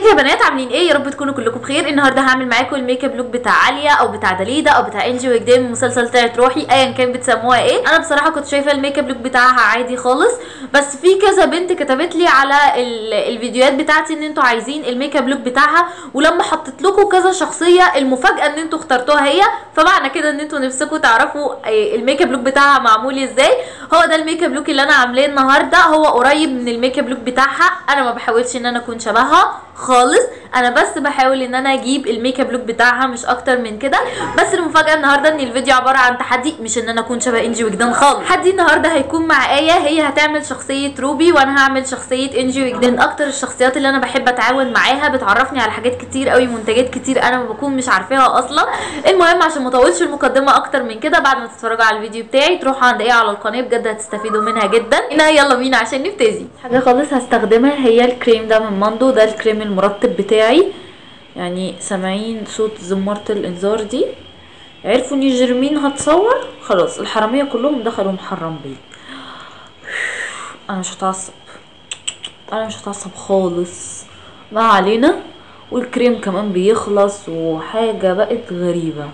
ازيكم يا بنات، عاملين ايه؟ يا رب تكونوا كلكم بخير. النهارده هعمل معاكم الميك اب لوك بتاع عليا او بتاع داليدا او بتاع انجي وجدان من مسلسل طلعت روحي، ايا كان بتسموها ايه. انا بصراحه كنت شايفه الميك اب لوك بتاعها عادي خالص، بس في كذا بنت كتبت لي على الفيديوهات بتاعتي ان انتوا عايزين الميك اب لوك بتاعها، ولما حطيت لكم كذا شخصيه المفاجاه ان انتوا اخترتوها هي، فمعنى كده ان انتوا نفسكم تعرفوا الميك اب لوك بتاعها معمول ازاي. هو ده الميك اب لوك اللي انا عاملاه النهارده، هو قريب من الميك اب لوك بتاعها. انا ما بحاولش ان انا اكون شبهها خالص، انا بس بحاول ان انا اجيب الميك اب لوك بتاعها مش اكتر من كده. بس المفاجاه النهارده ان الفيديو عباره عن تحدي، مش ان انا اكون شبه انجي وجدان خالص. تحدي النهارده هيكون مع ايه، هي هتعمل شخصيه روبي وانا هعمل شخصيه انجي وجدان. اكتر الشخصيات اللي انا بحب اتعاون معاها، بتعرفني على حاجات كتير قوي، منتجات كتير انا ما بكون مش عارفاها اصلا. المهم عشان ما اطولش المقدمه اكتر من كده، بعد ما تتفرجوا على الفيديو بتاعي تروحوا عند ايه على القناه، بجد هتستفيدوا منها جدا. يلا بينا عشان نبتدي. حاجه خالص هستخدمها هي الكريم ده من ماندو، ده الكريم المرطب بتاعي. يعني سامعين صوت زمارة الانذار دي؟ عرفوا ان جيرمين هتصور، خلاص الحراميه كلهم دخلوا محرم بيه. انا مش هتعصب خالص، ما علينا. والكريم كمان بيخلص وحاجه بقت غريبه.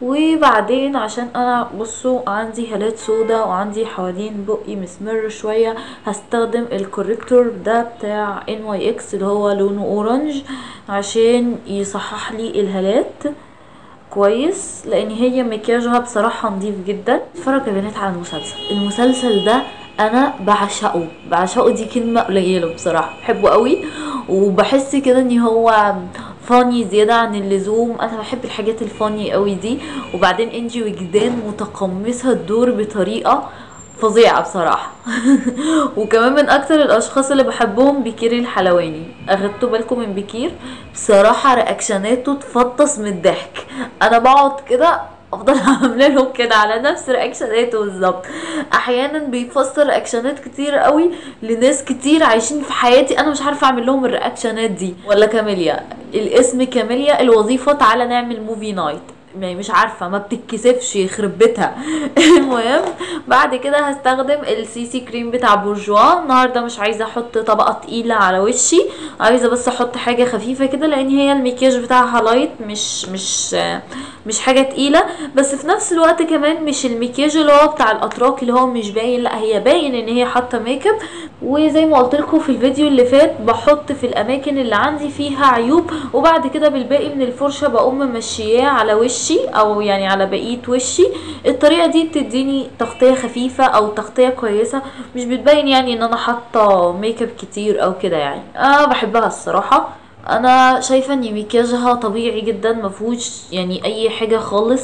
وبعدين عشان انا بصوا عندي هالات سودا وعندي حوالين بقي مسمر شويه، هستخدم الكوريكتور ده بتاع NYX اللي هو لونه اورنج عشان يصحح لي الهالات كويس، لان هي مكياجها بصراحه نظيف جدا. اتفرج يا بنات على المسلسل ده انا بعشقه، دي كلمه قليله بصراحه، بحبه قوي وبحس كده ان هو فاني زياده عن اللزوم. انا بحب الحاجات الفاني قوي دي. وبعدين انجي وجدان متقمصه الدور بطريقه فظيعه بصراحه. وكمان من اكتر الاشخاص اللي بحبهم بكير الحلواني. اخدتوا بالكم من بكير؟ بصراحه رياكشناته تفطس من الضحك، انا بقعد كده افضل عامله لهم كده على نفس رياكشناته بالظبط. احيانا بيفسر رياكشنات كتير قوي لناس كتير عايشين في حياتي، انا مش عارفه اعمل لهم الرياكشنات دي. ولا كاميليا، الاسم كاميليا، الوظيفه تعالى نعمل موفي نايت، مش عارفه ما بتتكسفش يخرب بيتها. المهم بعد كده هستخدم السي سي كريم بتاع بورجوا. النهارده مش عايزه احط طبقه تقيله على وشي، عايزه بس احط حاجه خفيفه كده، لان هي المكياج بتاعها لايت، مش حاجه تقيله، بس في نفس الوقت كمان مش المكياج اللي هو بتاع الاتراك اللي هو مش باين، لا هي باين ان هي حاطه ميك اب. وزي ما قلت لكم في الفيديو اللي فات، بحط في الاماكن اللي عندي فيها عيوب، وبعد كده بالباقي من الفرشه بقوم ممشياه على وشي او يعني على بقيه وشي. الطريقه دي بتديني تغطيه خفيفه او تغطيه كويسه، مش بتبين يعني ان انا حاطه ميك اب كتير او كده. يعني بحبها الصراحه، انا شايفه ان مكياجها طبيعي جدا، مفهوش يعني اي حاجه خالص.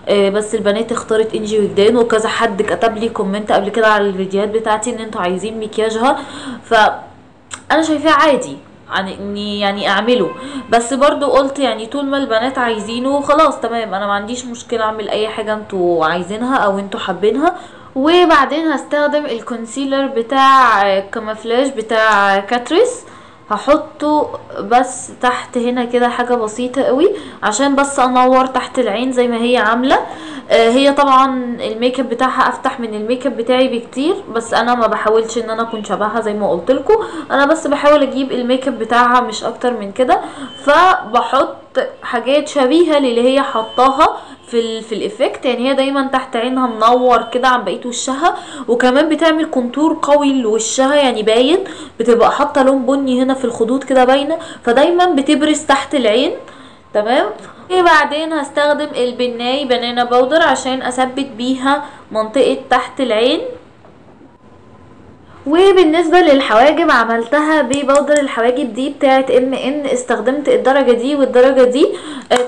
بس البنات اختارت انجي وجدان، وكذا حد كتب لي كومنت قبل كده على الفيديوهات بتاعتي ان انتوا عايزين مكياجها، فانا شايفاه عادي اني يعني اعمله. بس برضو قلت يعني طول ما البنات عايزينه خلاص تمام، انا ما عنديش مشكله اعمل اي حاجه انتوا عايزينها او انتوا حابينها. وبعدين هستخدم الكونسيلر بتاع كامافلاج بتاع كاتريس، هحطه بس تحت هنا كده حاجه بسيطه قوي عشان بس انور تحت العين زي ما هي عامله. هي طبعا الميك اب بتاعها افتح من الميك اب بتاعي بكتير، بس انا ما بحاولش ان انا اكون شبهها زي ما قلت لكم، انا بس بحاول اجيب الميك اب بتاعها مش اكتر من كده. فبحط حاجات شبيهه للي هي حطاها في الافكت، يعني هي دايما تحت عينها منور كده عن بقيه وشها، وكمان بتعمل كونتور قوي لوشها يعني باين، بتبقى حاطه لون بني هنا في الخدود كده باينه، فدايما بتبرز تحت العين تمام. وبعدين هستخدم البناي بنانا باودر عشان اثبت بيها منطقه تحت العين. وبالنسبة للحواجب عملتها ببودر الحواجب دي بتاعت MN، استخدمت الدرجة دي والدرجة دي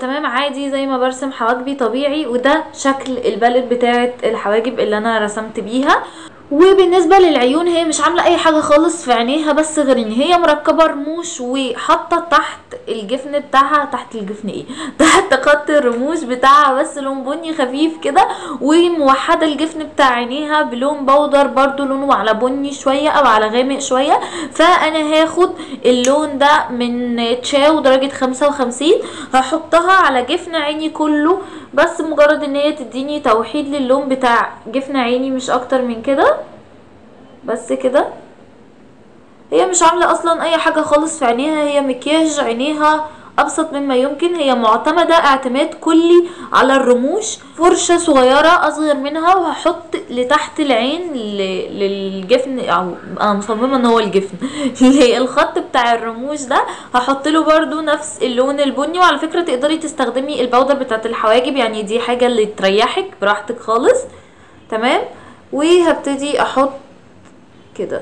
تمام عادي زي ما برسم حواجبي طبيعي، وده شكل البالت بتاعت الحواجب اللي انا رسمت بيها. وبالنسبه للعيون هي مش عامله اي حاجه خالص في عينيها، بس غير ان هي مركبه رموش وحاطه تحت الجفن بتاعها، تحت الجفن ايه تحت خط الرموش بتاعها بس لون بني خفيف كده، وموحده الجفن بتاع عينيها بلون بودر برضو لونه على بني شويه او على غامق شويه. فانا هاخد اللون ده من تشاو درجه 55 هحطها على جفن عيني كله، بس مجرد ان هي تديني توحيد للون بتاع جفن عيني مش اكتر من كده، بس كده هي مش عامله اصلا اي حاجه خالص في عينيها، هي مكياج عينيها ابسط مما يمكن. هي معتمده اعتماد كلي على الرموش، فرشه صغيره اصغر منها وهحط لتحت العين للجفن، او انا مصممه ان هو الجفن الخط بتاع الرموش ده هحط له برده نفس اللون البني. وعلى فكره تقدري تستخدمي البودر بتاعت الحواجب، يعني دي حاجه اللي تريحك براحتك خالص. تمام. وهبتدي احط كده.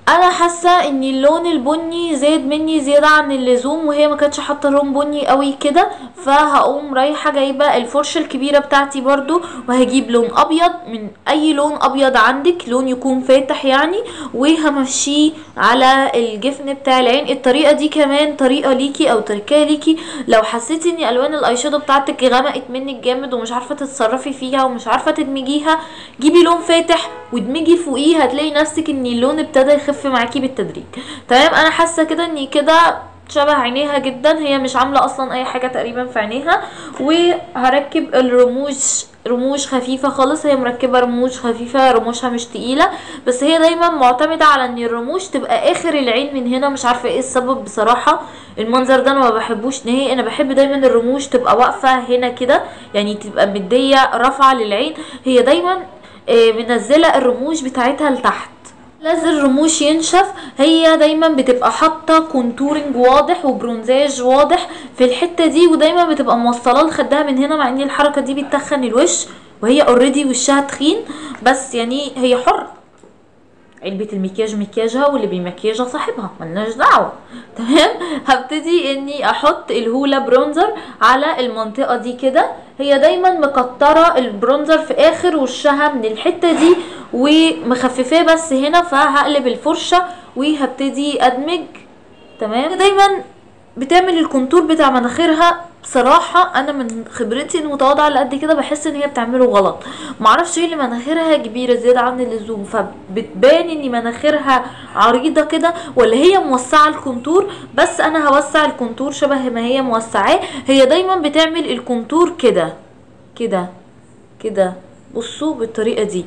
انا حاسه ان اللون البني زاد مني زياده عن اللزوم، وهي ما كانتش حاطه لون بني قوي كده، فهقوم رايحه جايبه الفرشه الكبيره بتاعتي برضو، وهجيب لون ابيض من اي لون ابيض عندك، لون يكون فاتح يعني، وهمشيه على الجفن بتاع العين. الطريقه دي كمان طريقه ليكي او تركيه ليكي، لو حسيتي ان الوان الاي شادو بتاعتك غمقت منك جامد ومش عارفه تتصرفي فيها ومش عارفه تدمجيها، جيبي لون فاتح وادمجي فوقيه، هتلاقي نفسك ان اللون ابتدى يخف معاكي بالتدريج. تمام. انا حاسه كده اني كده شبه عينيها جدا، هي مش عامله اصلا اي حاجه تقريبا في عينيها. وهركب الرموش، رموش خفيفه خالص، هي مركبه رموش خفيفه، رموشها مش تقيله، بس هي دايما معتمده على ان الرموش تبقى اخر العين من هنا، مش عارفه ايه السبب بصراحه. المنظر ده انا ما بحبوش نهائي، انا بحب دايما الرموش تبقى واقفه هنا كده، يعني تبقى مديه رافعه للعين. هي دايما منزله الرموش بتاعتها لتحت، لازم الرموش ينشف. هي دايما بتبقى حاطه كونتورنج واضح وبرونزاج واضح في الحته دي، ودايما بتبقى موصله لخدها من هنا، مع ان الحركه دي بتتخن الوش وهي اوريدي وشها تخين، بس يعني هي حره، علبة المكياج مكياجها واللي بيمكياجها صاحبها، ملناش دعوة. تمام. هبتدي اني احط الهولا برونزر على المنطقة دي كده، هي دايما مكترة البرونزر في اخر وشها من الحتة دي ومخففاه بس هنا، فهقلب الفرشة وهبتدي ادمج. تمام. دايما بتعمل الكونتور بتاع مناخيرها، بصراحة انا من خبرتي المتواضعة اللي قد كده بحس ان هي بتعمله غلط، معرفش ايه اللي مناخيرها كبيرة زيادة عن اللزوم، فبتبان ان مناخيرها عريضة كده، ولا هي موسعة الكونتور. بس انا هوسع الكونتور شبه ما هي موسعاه. هي دايما بتعمل الكونتور كده كده كده، بصوا بالطريقة دي،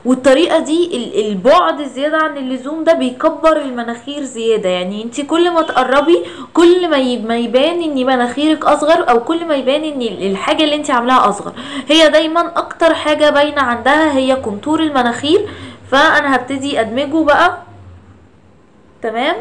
والطريقه دي البعد زياده عن اللزوم ده بيكبر المناخير زياده، يعني انت كل ما تقربي كل ما يبان ان مناخيرك اصغر، او كل ما يبان ان الحاجه اللي انت عاملاها اصغر. هي دايما اكتر حاجه باينه عندها هي كونتور المناخير، فانا هبتدي ادمجه بقى. تمام.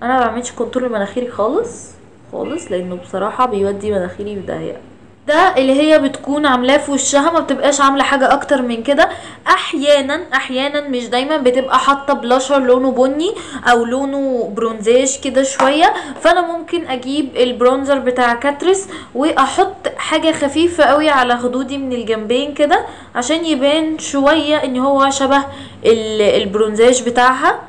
انا ما بعملش كونتور المناخيري خالص خالص، لانه بصراحه بيودي مناخيري في داهيه. ده اللي هي بتكون عاملاه في وشها، ما بتبقاش عامله حاجه اكتر من كده. احيانا مش دايما بتبقى حاطه بلاشر لونه بني او لونه برونزاج كده شويه، فانا ممكن اجيب البرونزر بتاع كاتريس واحط حاجه خفيفه قوي على خدودي من الجنبين كده، عشان يبان شويه ان هو شبه البرونزاج بتاعها.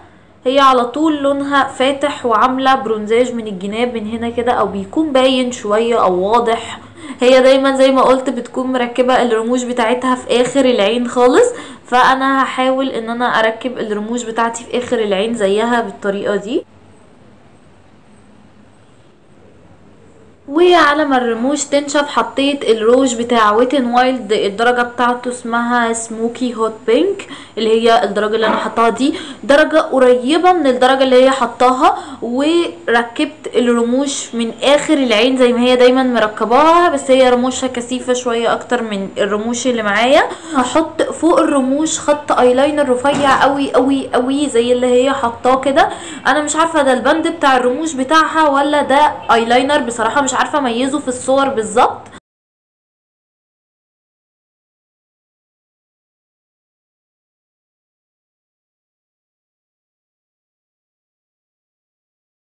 هي على طول لونها فاتح وعامله برونزاج من الجناب من هنا كده، او بيكون باين شويه او واضح. هي دايما زي ما قلت بتكون مركبه الرموش بتاعتها في اخر العين خالص، فانا هحاول ان انا اركب الرموش بتاعتي في اخر العين زيها بالطريقه دي. وعلى ما الرموش تنشف حطيت الروج بتاع ويت ان وايلد، الدرجه بتاعته اسمها سموكي هوت بينك، اللي هي الدرجه اللي انا حطاها دي درجه قريبه من الدرجه اللي هي حطاها. وركبت الرموش من اخر العين زي ما هي دايما مركباها، بس هي رموشها كثيفه شويه اكتر من الرموش اللي معايا. هحط فوق الرموش خط ايلاينر رفيع قوي قوي قوي زي اللي هي حطاه كده. انا مش عارفه ده البند بتاع الرموش بتاعها ولا ده ايلاينر، بصراحه مش عارفه اميزه في الصور بالظبط.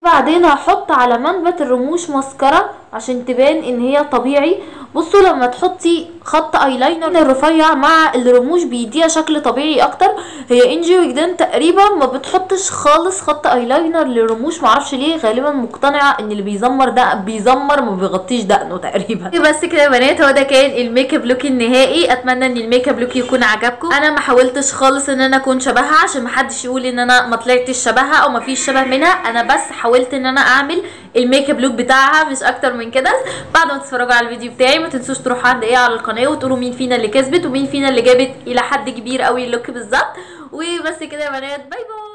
بعدين هحط على منبت الرموش مسكرة عشان تبان ان هي طبيعي. بصوا لما تحطي خط ايلاينر الرفيع مع الرموش بيديها شكل طبيعي اكتر. هي انجي وجدان تقريبا ما بتحطش خالص خط ايلاينر للرموش، معرفش ليه، غالبا مقتنعه ان اللي بيزمر ده بيزمر ما بيغطيش دقنه تقريبا. بس كده يا بنات، هو ده كان الميك اب لوك النهائي. اتمنى ان الميك اب لوك يكون عجبكم. انا ما حاولتش خالص ان انا اكون شبهها عشان ما حدش يقول ان انا ما طلعتش شبهها او ما فيش شبه منها، انا بس حاولت ان انا اعمل الميك اب لوك بتاعها، مش اكتر من كده. بعد ما تتفرجوا على الفيديو بتاعي ما تنسوش تروحوا عند ايه على القناه وتقولوا مين فينا اللي كسبت ومين فينا اللي جابت الى حد كبير قوي اللوك بالظبط. وبس كده يا بنات، باي باي.